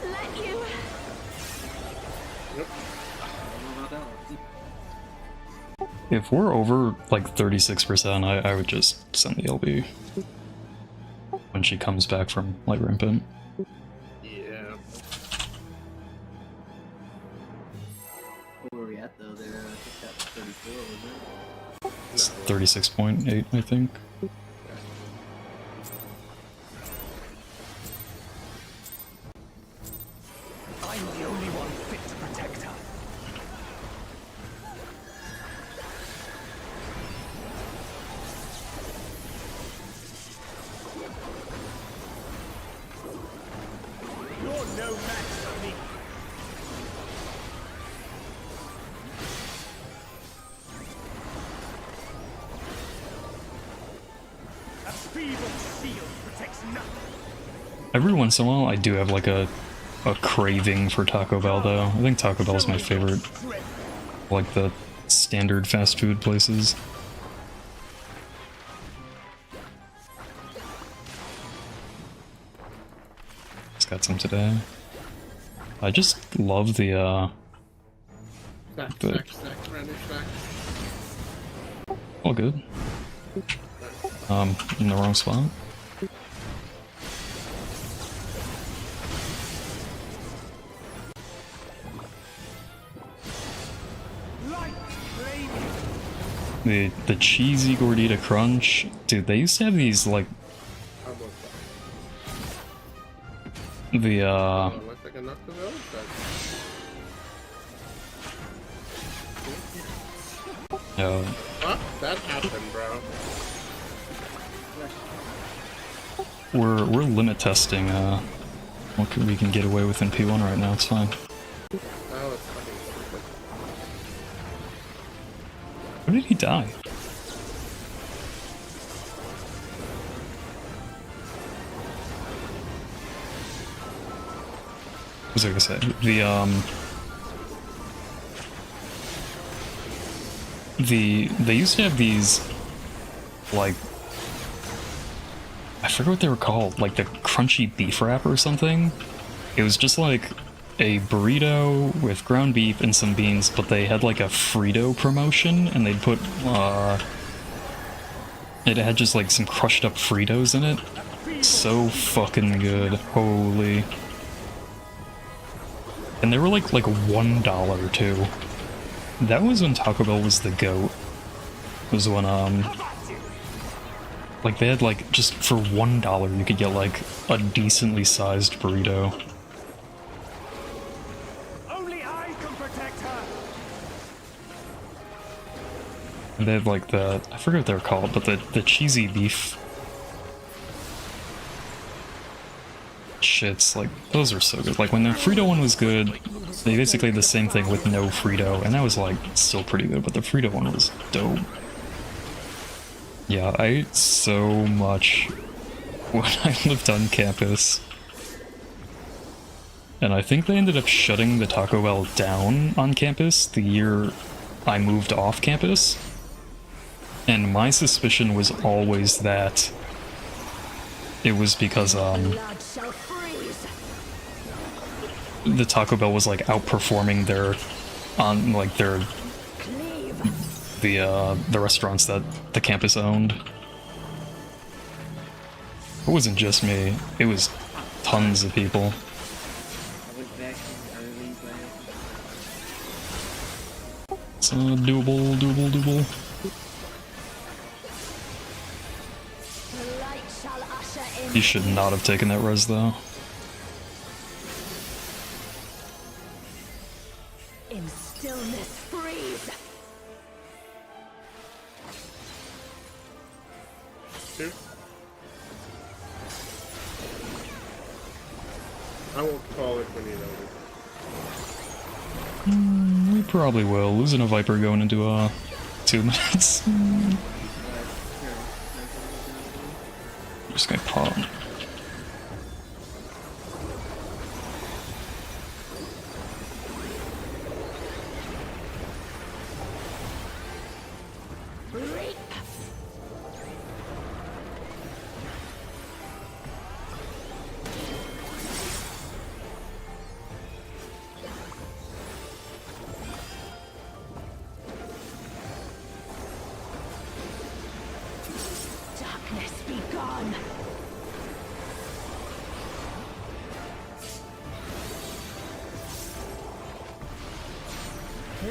let you. Yep. If we're over like 36%, I would just send the LB when she comes back from like rampant. Yeah. Where were we at though? There, I think that was 34, wasn't it? It's 36.8, I think. I'm the only one fit to protect her. You're no match for me. A feeble shield protects nothing. Every once in a while, I do have like a craving for Taco Bell, though. I think Taco Bell is my favorite, like the standard fast food places. Just got some today. I just love the Stack, random stack. all good. In the wrong spot. The cheesy gordita crunch, dude. They used to have these like How about the Unless I can knock the bell, What? That happened, bro. we're limit testing what we can get away with in P1 right now. It's fine. Oh, it's fucking stupid. How did he die? What was I gonna say? They used to have these, like, I forget what they were called, like the crunchy beef wrap or something. It was just like a burrito with ground beef and some beans, but they had like a Frito promotion, and they'd put it had just like some crushed up Fritos in it. So fucking good, holy. And they were like $1 too. That was when Taco Bell was the GOAT. It was when like they had like, just for $1 you could get like a decently sized burrito. Only I can protect her. And they had like the, I forget what they were called, but the cheesy beef shits, like those are so good. Like when the Frito one was good, they basically had the same thing with no Frito, and that was like still pretty good, but the Frito one was dope. Yeah, I ate so much when I lived on campus. And I think they ended up shutting the Taco Bell down on campus the year I moved off campus. And my suspicion was always that it was because the Taco Bell was like outperforming their the restaurants that the campus owned. It wasn't just me, it was tons of people. I went back in early, but It's doable. You should not have taken that res though. In stillness, freeze. Two. I won't call it when you know it. We probably will. Losing a Viper going into 2 minutes. Just gonna pop.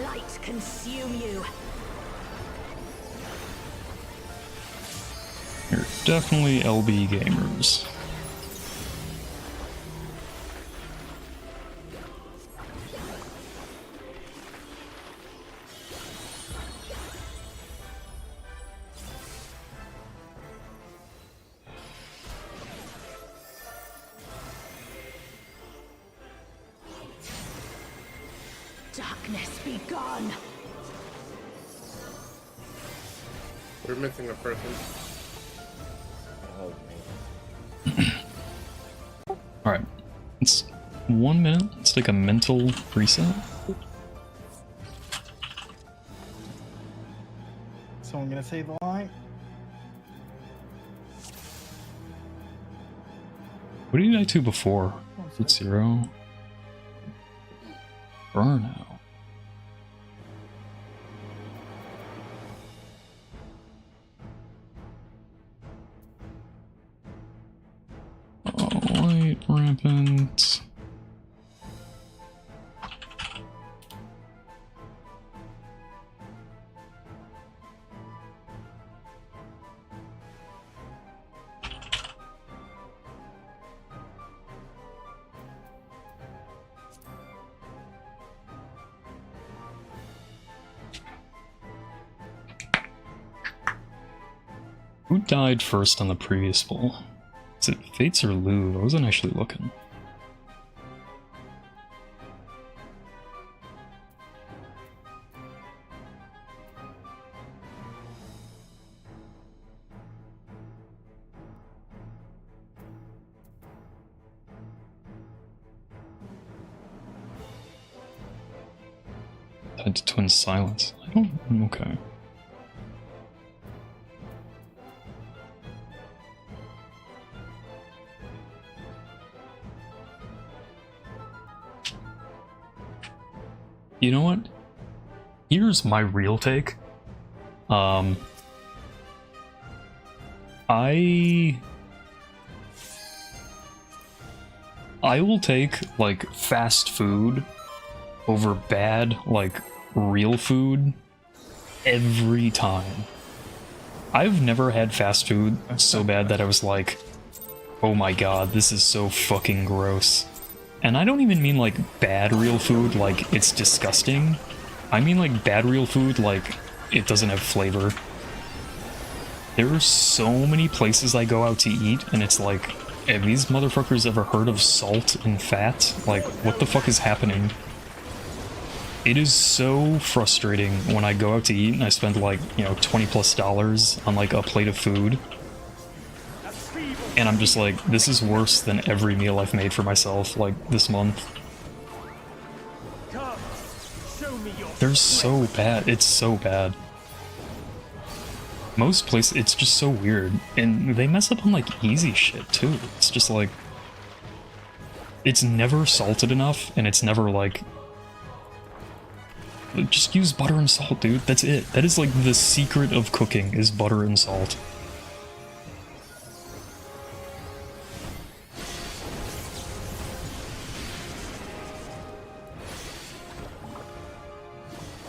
light consume you. You're definitely LB gamers. Darkness be gone. We're missing a person. Alright, it's 1 minute. Let's take a mental reset. Someone gonna say the line? What did I do before? Is it 0? Burnout. Light rampant. Who died first on the previous bowl? Is it Fates or Lou? I wasn't actually looking. Died to Twin Silence. I don't... okay. You know what? Here's my real take. I will take, like, fast food over bad, like, real food every time. I've never had fast food so bad that I was like, oh my god, this is so fucking gross. And I don't even mean like bad real food, like it's disgusting. I mean like bad real food, like it doesn't have flavor. There are so many places I go out to eat, and it's like, have these motherfuckers ever heard of salt and fat? Like, what the fuck is happening? It is so frustrating when I go out to eat and I spend like, you know, $20+ on like a plate of food. And I'm just like, this is worse than every meal I've made for myself, like, this month. They're so bad. It's so bad. Most places, it's just so weird. And they mess up on, like, easy shit, too. It's just like... it's never salted enough, and it's never, like... just use butter and salt, dude. That's it. That is, like, the secret of cooking, is butter and salt.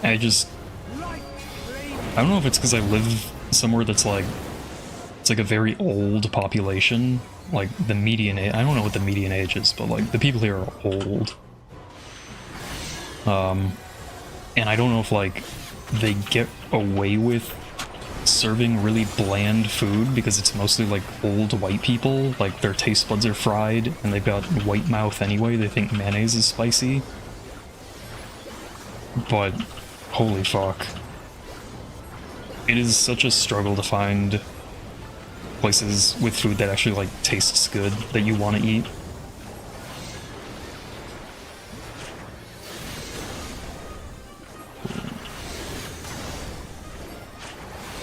I don't know if it's because I live somewhere that's like, it's like a very old population, like the median age, I don't know what the median age is, but like the people here are old. And I don't know if like they get away with serving really bland food because it's mostly like old white people, like their taste buds are fried and they've got white mouth anyway, they think mayonnaise is spicy. But holy fuck. It is such a struggle to find places with food that actually, like, tastes good, that you want to eat.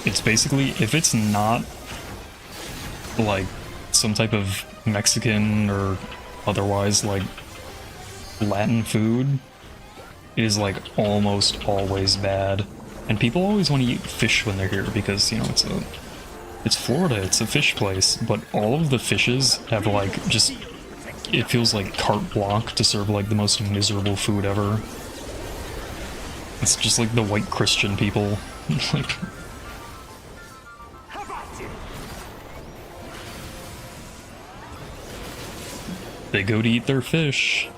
It's basically, if it's not, like, some type of Mexican or otherwise, like, Latin food, it is like almost always bad. And people always want to eat fish when they're here because, you know, it's Florida, it's a fish place, but all of the fishes have like just, it feels like carte blanche to serve like the most miserable food ever. It's just like the white Christian people. Like, Have at you! they go to eat their fish.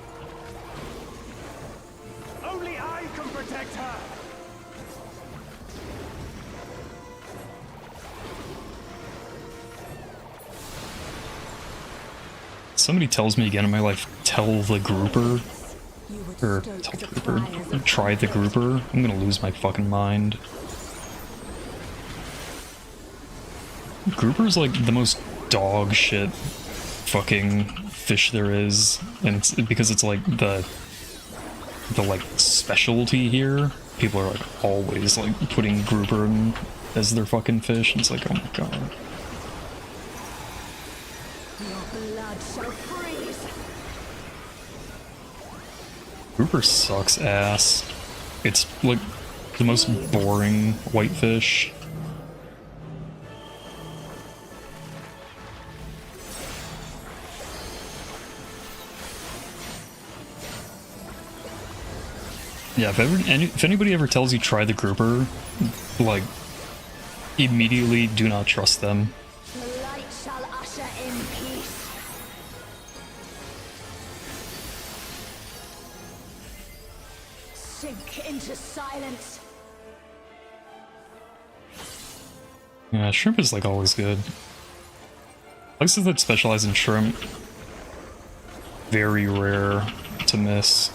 Only I can protect her! Somebody tells me again in my life, tell the grouper. Or tell the grouper. Try the grouper. I'm gonna lose my fucking mind. Grouper's like the most dog shit fucking fish there is. And it's because it's like the like specialty here. People are like always like putting grouper in as their fucking fish. And it's like, oh my god. Your blood shall freeze. Grouper sucks ass. It's like the most boring whitefish. Yeah, if anybody ever tells you try the grouper, like, immediately do not trust them. The light shall usher in peace. Sink into silence. Yeah, shrimp is like always good. Places that specialize in shrimp, very rare to miss.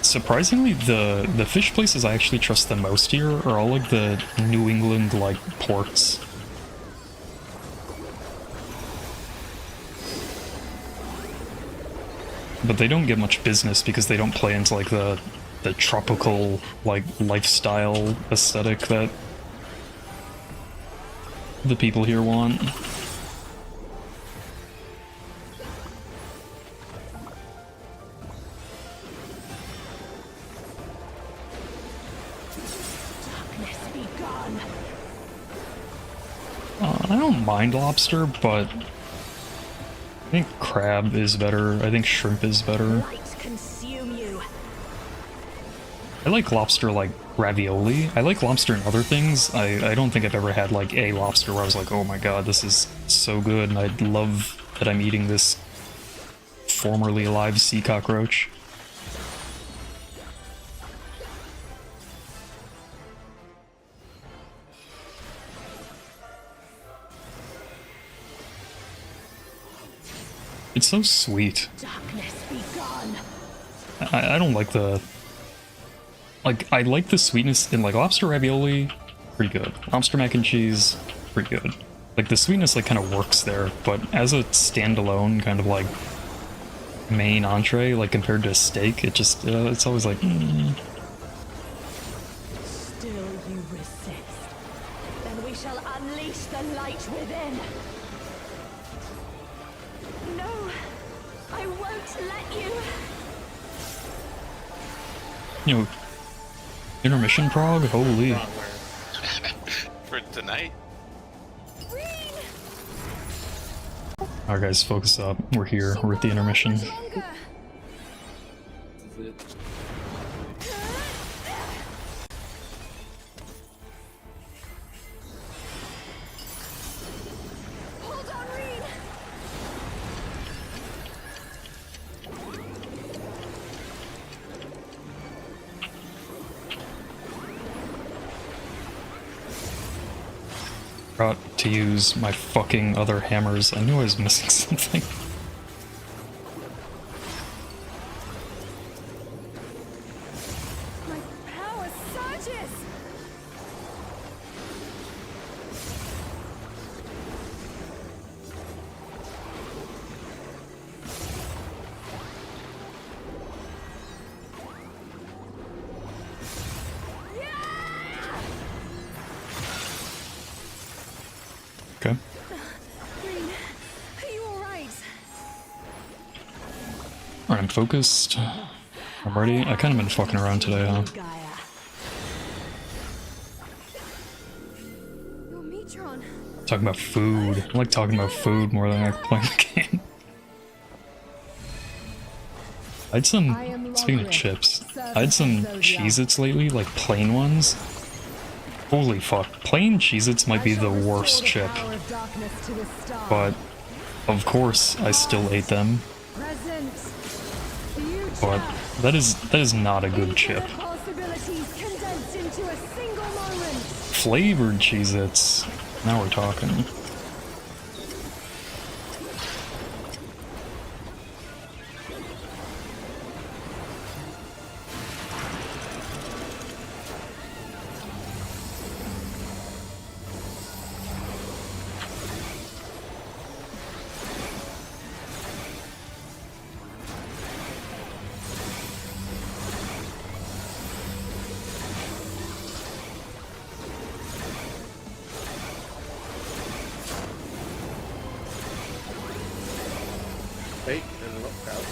Surprisingly, the fish places I actually trust the most here are all like the New England like ports. But they don't get much business because they don't play into like the tropical like lifestyle aesthetic that the people here want. I don't mind lobster, but I think crab is better. I think shrimp is better. Light consume you. I like lobster like ravioli. I like lobster and other things. I don't think I've ever had like a lobster where I was like, oh my god, this is so good, and I love that I'm eating this formerly alive sea cockroach. It's so sweet. Darkness be gone. I don't like the... Like, I like the sweetness in, like, lobster ravioli, pretty good. Lobster mac and cheese, pretty good. Like, the sweetness, like, kind of works there, but as a standalone kind of, like, main entree, like, compared to a steak, it just, it's always like, Still you resist. Then we shall unleash the light within. No, I won't let you. You know, intermission prog? Holy. For tonight? Alright guys, focus up. We're here. We're at the intermission. This is it. Hold on, Reed. Forgot to use my fucking other hammers. I knew I was missing something. My power surges. Okay. Reed, are you alright? Alright, I'm focused. I'm ready. I kind of been fucking around today, huh? Gaia. Your Metron. Talking about food. I like talking about food more than I like playing the game. I'd some, speaking of chips, I had some Cheez-Its lately, like plain ones. Holy fuck, plain Cheez-Its might be the worst chip. But, of course, I still ate them. But that is not a good chip. Flavored Cheez-Its, now we're talking. Bake and look out.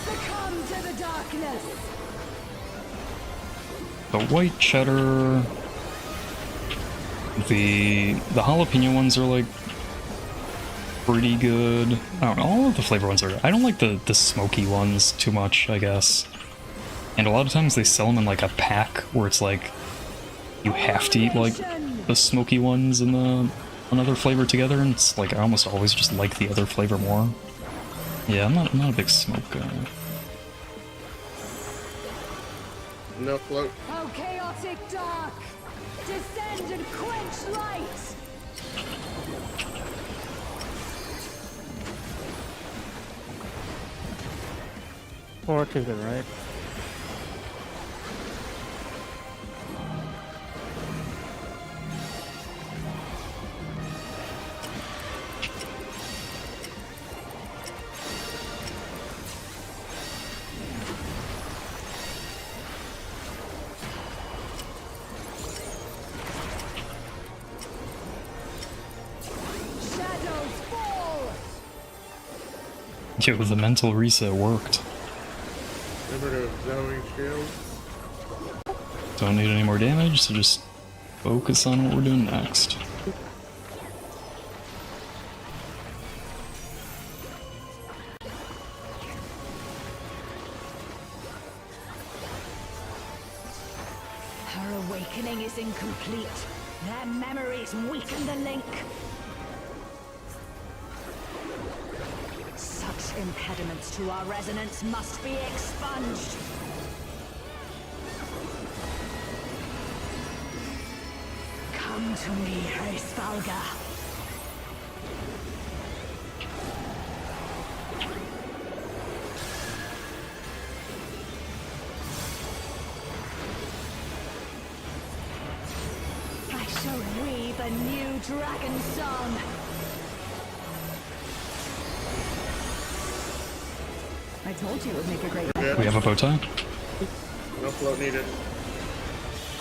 Succumb to the darkness. The white cheddar, the jalapeno ones are like pretty good. I don't know, all of the flavor ones are. I don't like the smoky ones too much, I guess. And a lot of times they sell them in like a pack where it's like you have to eat like the smoky ones and the another flavor together, and it's like I almost always just like the other flavor more. Yeah, I'm not a big smoke guy. No float. Oh, chaotic dark! Descend and quench light! Or to the right. Shadows fall! Yo, the mental reset worked. Remember to Zoe shield. Don't need any more damage, so just focus on what we're doing next. Her awakening is incomplete. Their memories weaken the link. Such impediments to our resonance must be expunged. Come to me, Hreysvalga. I shall weave a new dragon song. I told you it would make a great Yeah. We have a bow tie? No float needed.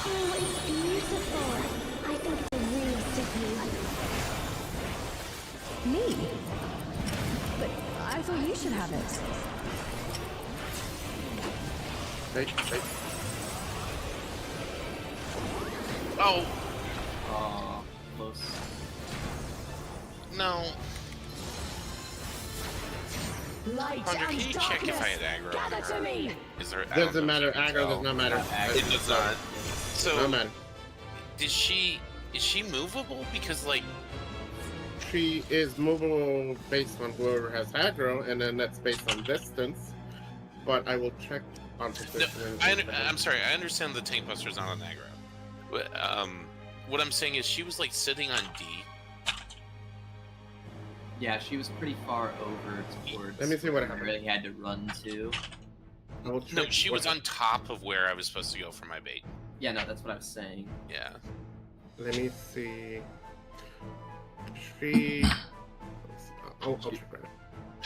Oh, it's beautiful. I think it's a really sticky. Me? But I thought you should have it. Bake. Oh, Aw, close. no. Light Hunter, and can you darkness, check if I had aggro on gather to her? me. Is there? I don't Doesn't know matter. if you can Aggro tell. does not matter. It does not. So, No matter. is she movable? Because, like, She is movable based on whoever has aggro, and then that's based on distance. But I will check on no, position. I'm sorry, I understand the tank buster's not on aggro. But, what I'm saying is she was, like, sitting on D. Yeah, she was pretty far over towards. Let me see what where I happened. really had to run to. I will No, check she what was on top of where I was supposed to go for my bait. Yeah, no, that's what I was saying. Yeah. Let me see. She. I'll check right now.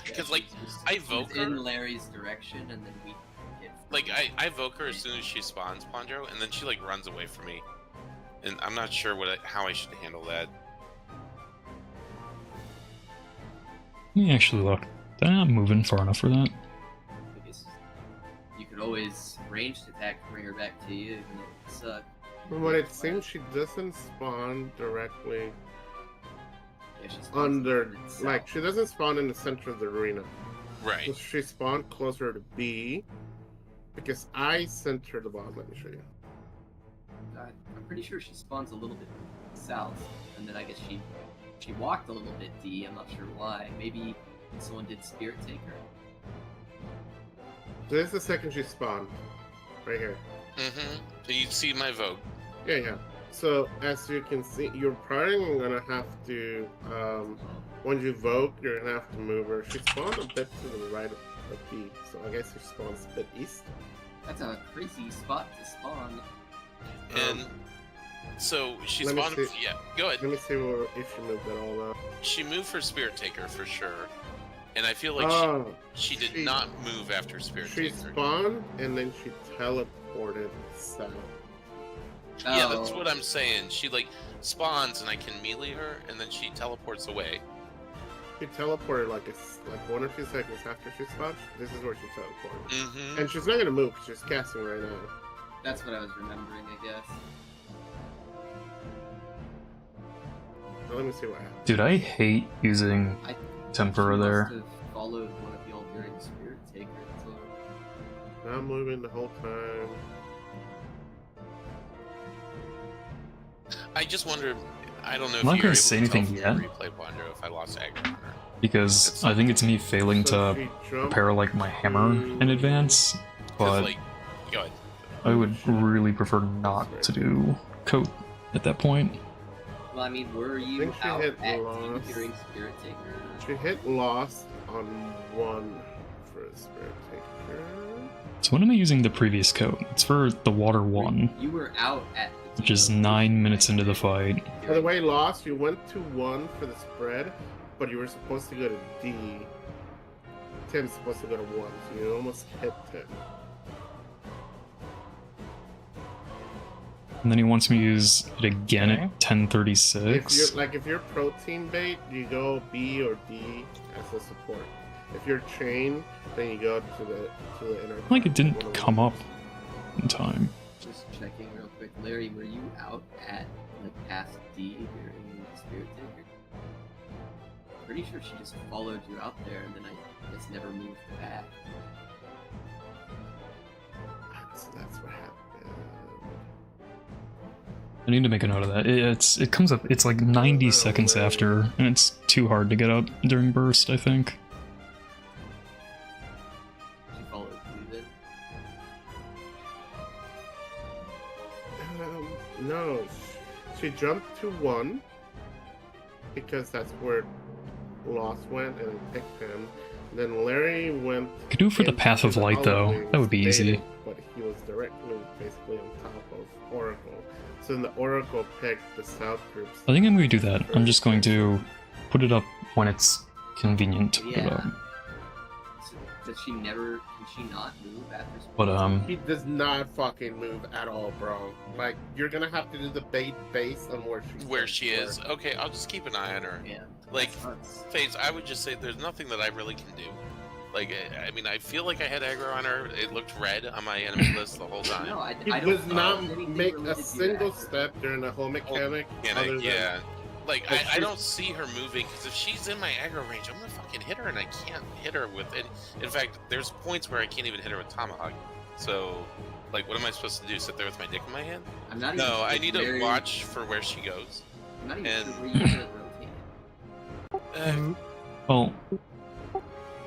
Because, Yeah, like, she was- I she was vote in her. Larry's direction, and then we hit. Like, I evoke her as soon as she spawns, Pondro, and then she, like, runs away from me. And I'm not sure how I should handle that. Let me actually look. They're not moving far enough for that. I guess you could always ranged attack to bring her back to you, and it sucked. From what it seems, she doesn't spawn directly Yeah, she spawns under, in the like, south. she doesn't spawn in the center of the arena. Right. So she spawned closer to B, because I sent her the boss. Let me show you. I'm pretty sure she spawns a little bit south, and then I guess she walked a little bit D. I'm not sure why. Maybe someone did Spirit Taker. This is the second she spawned. Right here. Mm-hmm. So you see my vote. Yeah. So, as you can see, you're probably gonna have to, when you vote, you're gonna have to move her. She spawned a bit to the right of B, so I guess she spawns a bit east. That's a crazy spot to spawn. And so she let me spawned. see. Yeah, go ahead. Let me see if she moved at all now. She moved for Spirit Taker for sure. And I feel like she did not move after Spirit She Taker. spawned and then she teleported south. Yeah, that's Oh. what I'm saying. She like spawns and I can melee her, and then she teleports away. She teleported like 1 or 2 seconds after she spawned. This is where she teleported. Mm-hmm. And she's not gonna move because she's casting right now. That's what I was remembering, I guess. Now, let me see what happens. Dude, I hate using I Tempera she there. must have followed one of y'all during Spirit Taker. So. Not moving the whole time. I just wonder. I don't know if I'm not you're gonna able say to tell anything from the yet. replay, Bondro, if I lost aggro on her. Because I think it's me failing So to she jumped prepare like my hammer in advance, 'Cause, but like, go ahead. I would really prefer not to do coat at that point. Well, I mean, were think you she out hit at lost. D during Spirit Taker? She hit lost on 1 for a Spirit Taker. So when am I using the previous coat? It's for the water one, You were out at the which is D 9 minutes into the fight. By the way, lost, you went to 1 for the spread, but you were supposed to go to D. Tim's supposed to go to 1, so you almost hit Tim. And then he wants me to use it again Okay. at 10:36. If you're protein bait, you go B or D as a support. If you're chain, then you go to the inner. Like it didn't one of the come up ones. in time. Just checking real quick. Larry, were you out at like past D during Spirit Taker? Pretty sure she just followed you out there and then I guess never moved back. So that's what happened. I need to make a note of that. It comes up. It's like 90 seconds after, and it's too hard to get up during burst, I think. She followed you then? No, she jumped to 1 because that's where Lost went and picked him. Then Larry went. Could do it for the into Path of Light, though. Alwedaei, That would be easy. baited, But he was directly, basically on top of Oracle. So then the Oracle picked the South groups. I think I'm going to do that. I'm just going to put it up when it's convenient to put it up. So, does she never? Can she not move after? But He does not fucking move at all, bro. Like, you're gonna have to do the bait based on where She is. Okay, I'll just keep an eye on her. Yeah. Like, that sucks. FaZe, I would just say there's nothing that I really can do. Like, I mean, I feel like I had aggro on her. It looked red on my enemy list the whole time. No, He I does don't not know anything make related a to single that. step during the whole mechanic. And other than- yeah. Like, But I she- don't see her moving, because if she's in my aggro range, I'm gonna fucking hit her, and I can't hit her with it. In fact, there's points where I can't even hit her with Tomahawk. So, like, what am I supposed to do? Sit there with my dick in my hand? I'm not even No, I sure need to where- watch for where she goes. I'm not even and- sure where you should rotate. well,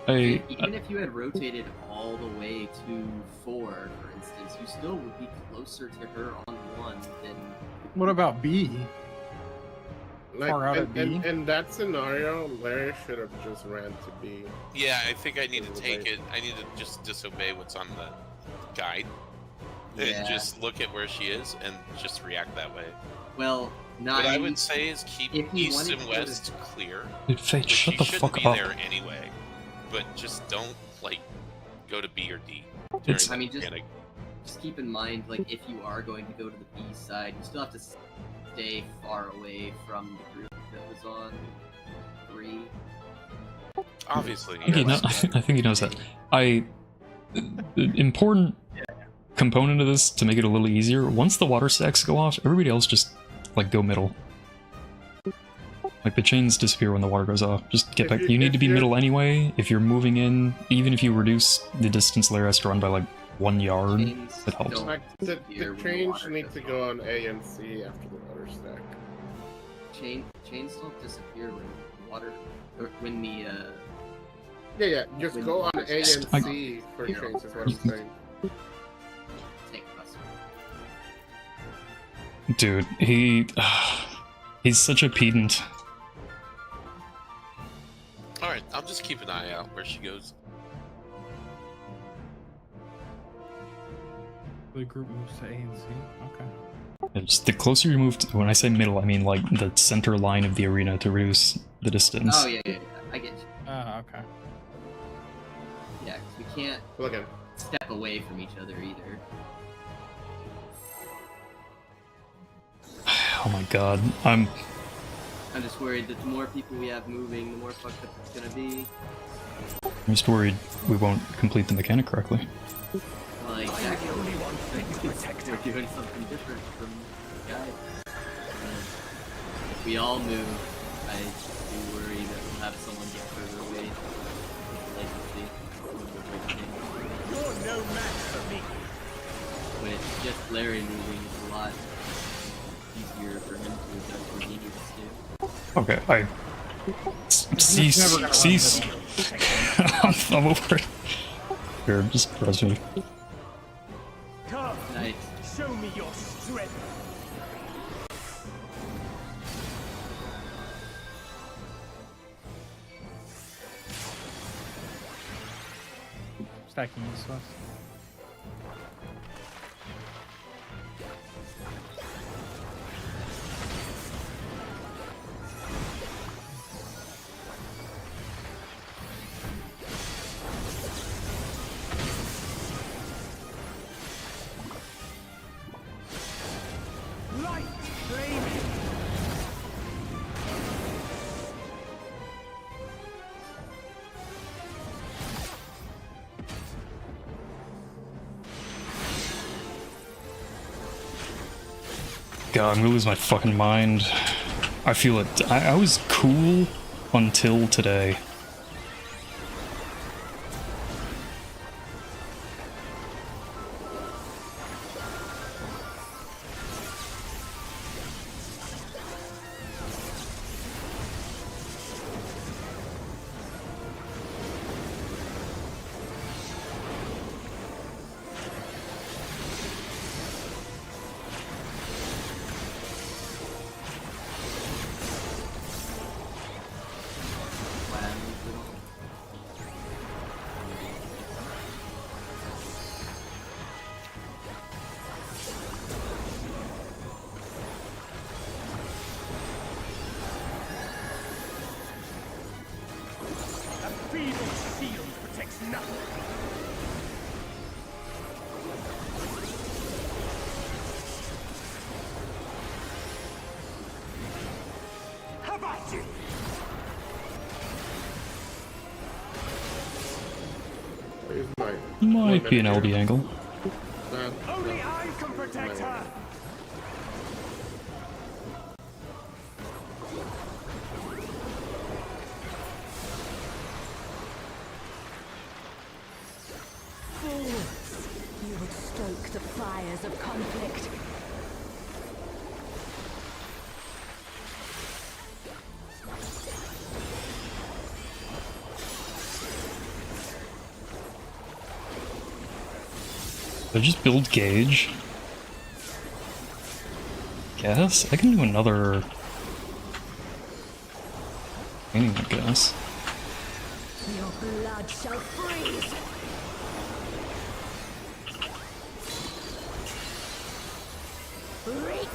Even if you had rotated all the way to 4, for instance, you still would be closer to her on 1 than. What about B? Like, Far out at and B? in that scenario, Larry should have just ran to B. Yeah, I think I need to take it. I need to just disobey what's on the guide. Yeah. And just look at where she is and just react that way. Well, not. What I would say is keep if you east wanted and to go to- west clear. dude, Fate, Which shut you the shouldn't fuck be up. there anyway. But just don't, like, go to B or D. It's- during I mean, the just- mechanic. Just keep in mind, like, if you are going to go to the B side, you still have to stay far away from the group that was on 3. Obviously. I think, yes. I think he knows that. Important component of this to make it a little easier. Once the water stacks go off, everybody else just like go middle. Like the chains disappear when the water goes off. Just get back. You need to be middle anyway. If you're moving in, even if you reduce the distance Lair has to run by like 1 yard, it helps. Like, the trains need to go on A and C after the water stack. Chains don't disappear when water, or when the Yeah, just go on A and C for chains is what I'm saying. Take us. Dude, he's such a pedant. Alright, I'll just keep an eye out where she goes. The group moves to A and C. Okay. It's the closer you move to, when I say middle, I mean like the center line of the arena to reduce the distance. Oh yeah, I get you. Okay. Yeah, because we can't step away from each other either. Oh my god, I'm just worried that the more people we have moving, the more fucked up it's gonna be. I'm just worried we won't complete the mechanic correctly. Well, exactly. We're doing something different from the guy. If we all move, I do worry that we'll have someone get further away. You're no match for me. When it's just Larry moving, it's a lot easier for him to adjust what he needs to do. Okay, cease. I'm over it. Here, just press me. Come, Nice. show me your strength. Stacking useless. Light flaming. God, I'm gonna lose my fucking mind. I feel it. I was cool until today. A feeble shield protects nothing. How about you? Where's my... Might be an LB angle. Only I can protect her. Fools! You would stoke the fires of conflict. Did I just build gauge? Guess? I can do another... I guess. Your blood shall freeze! Reek!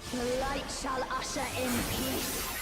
The light shall usher in peace.